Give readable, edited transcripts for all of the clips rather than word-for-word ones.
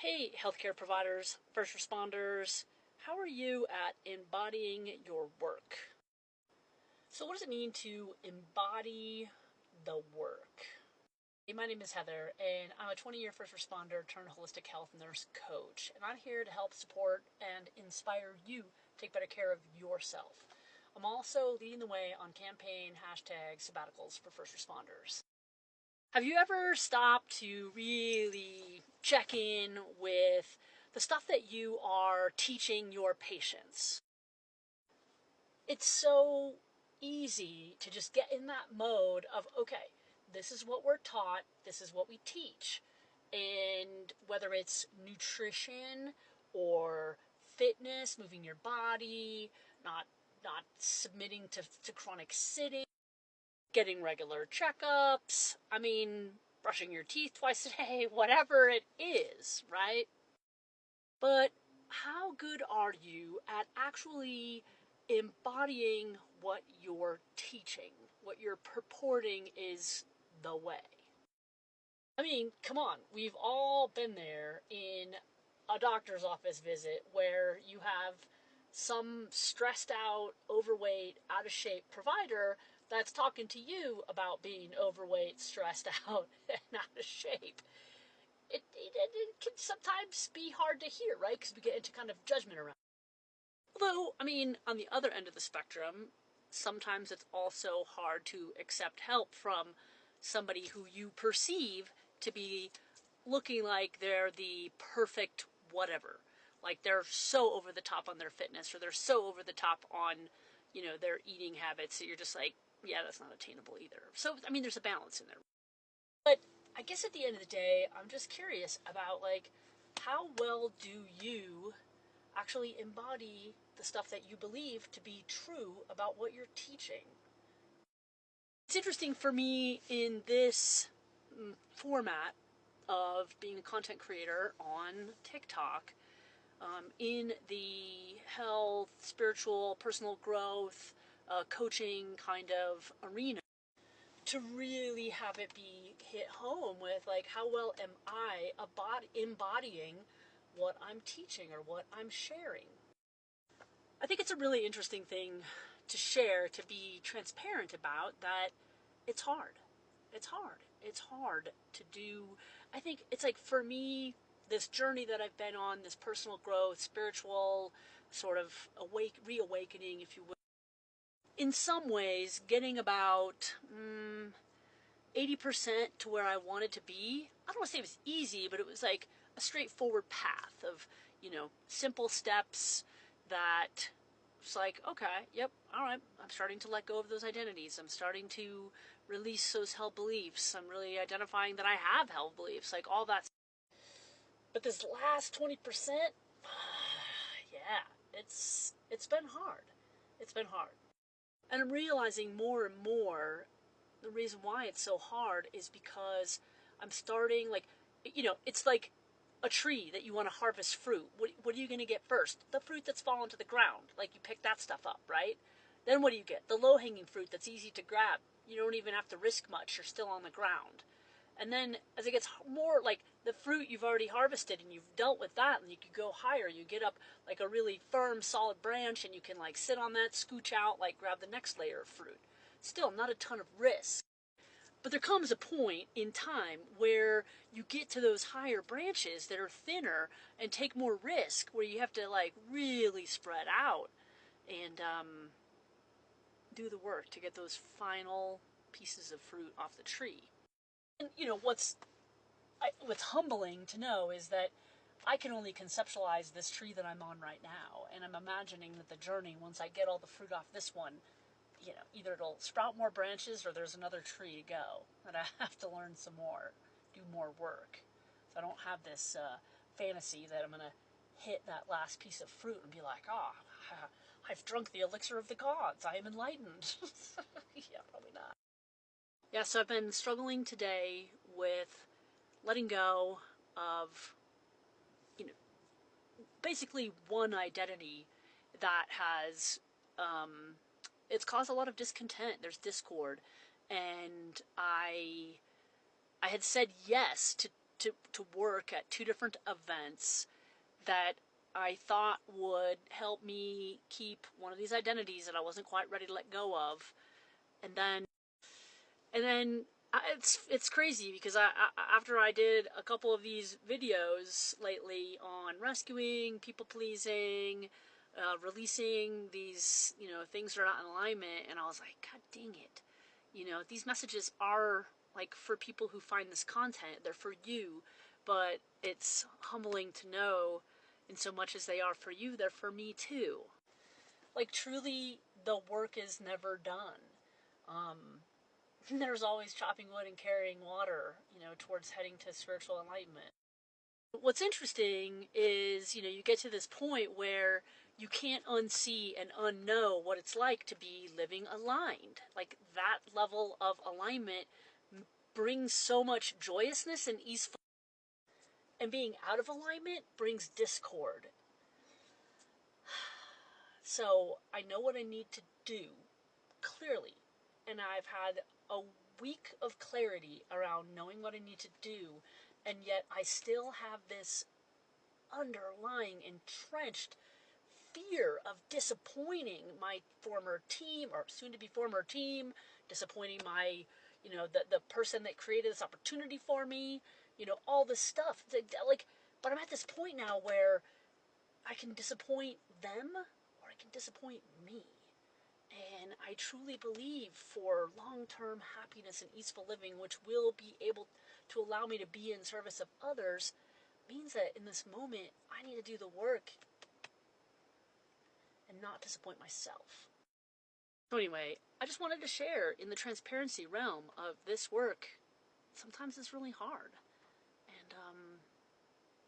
Hey, healthcare providers, first responders, how are you at embodying your work? So, what does it mean to embody the work? Hey, my name is Heather, and I'm a 20-year first responder turned holistic health nurse coach, and I'm here to help support and inspire you to take better care of yourself. I'm also leading the way on campaign hashtag sabbaticals for first responders. Have you ever stopped to really check in with the stuff that you are teaching your patients? It's so easy to just get in that mode of, okay, this is what we're taught, this is what we teach. And whether it's nutrition or fitness, moving your body, not submitting to chronic sitting, getting regular checkups, brushing your teeth twice a day, whatever it is, right? But how good are you at actually embodying what you're teaching, what you're purporting is the way? Come on, we've all been there in a doctor's office visit where you have some stressed out, overweight, out of shape provider that's talking to you about being overweight, stressed out, and out of shape. It can sometimes be hard to hear, right? Because we get into kind of judgment around. Although, on the other end of the spectrum, sometimes it's also hard to accept help from somebody who you perceive to be looking like they're the perfect whatever. Like they're so over the top on their fitness, or they're so over the top on, their eating habits that you're just like, yeah, that's not attainable either. So, there's a balance in there. But I guess at the end of the day, I'm just curious about like, how well do you actually embody the stuff that you believe to be true about what you're teaching? It's interesting for me in this format of being a content creator on TikTok, in the health, spiritual, personal growth, coaching kind of arena, to really have it be hit home with like, how well am I embodying what I'm teaching or what I'm sharing? I think it's a really interesting thing to share, to be transparent about, that it's hard. It's hard. It's hard to do. I think it's like, for me, this journey that I've been on, this personal growth, spiritual sort of reawakening, if you will, in some ways, getting about 80% to where I wanted to be. I don't want to say it was easy, but it was like a straightforward path of, simple steps that it's like, okay, yep, all right, I'm starting to let go of those identities. I'm starting to release those held beliefs. I'm really identifying that I have held beliefs, like all that. But this last 20%, yeah, it's been hard. It's been hard. And I'm realizing more and more the reason why it's so hard is because I'm starting, like, it's like a tree that you want to harvest fruit. What are you going to get first? The fruit that's fallen to the ground. Like, you pick that stuff up, right? Then what do you get? The low-hanging fruit that's easy to grab. You don't even have to risk much. You're still on the ground. And then as it gets more like the fruit you've already harvested and you've dealt with that, and you can go higher, you get up like a really firm, solid branch, and you can like sit on that, scooch out, like grab the next layer of fruit. Still not a ton of risk. But there comes a point in time where you get to those higher branches that are thinner and take more risk, where you have to like really spread out and do the work to get those final pieces of fruit off the tree. And what's humbling to know is that I can only conceptualize this tree that I'm on right now, and I'm imagining that the journey, once I get all the fruit off this one, either it'll sprout more branches or there's another tree to go, and I have to learn some more, do more work. So I don't have this fantasy that I'm going to hit that last piece of fruit and be like, I've drunk the elixir of the gods, I am enlightened. Yeah, probably not. Yeah, so I've been struggling today with letting go of, basically one identity that has, it's caused a lot of discontent. There's discord. And I had said yes to to work at 2 different events that I thought would help me keep one of these identities that I wasn't quite ready to let go of. And then it's crazy because after I did a couple of these videos lately on rescuing, people pleasing, releasing these, things that are not in alignment, and I was like, God dang it. These messages are like for people who find this content, they're for you, but it's humbling to know, in so much as they are for you, they're for me too. Like, truly, the work is never done. There's always chopping wood and carrying water, towards heading to spiritual enlightenment. What's interesting is, you get to this point where you can't unsee and unknow what it's like to be living aligned. Like, that level of alignment brings so much joyousness and easeful, and being out of alignment brings discord. So I know what I need to do, clearly, and I've had a week of clarity around knowing what I need to do, and yet I still have this underlying, entrenched fear of disappointing my former team, or soon-to-be former team, disappointing my, the person that created this opportunity for me, all this stuff. Like, but I'm at this point now where I can disappoint them, or I can disappoint me. And I truly believe for long-term happiness and easeful living, which will be able to allow me to be in service of others, means that in this moment, I need to do the work and not disappoint myself. So anyway, I just wanted to share in the transparency realm of this work. Sometimes it's really hard, and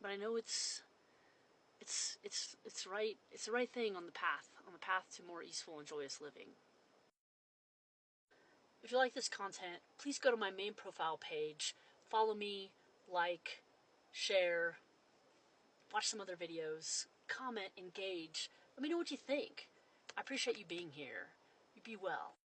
but I know it's right. It's the right thing on the path to more easeful and joyous living. If you like this content, please go to my main profile page, follow me, like, share, watch some other videos, comment, engage. Let me know what you think. I appreciate you being here. You be well.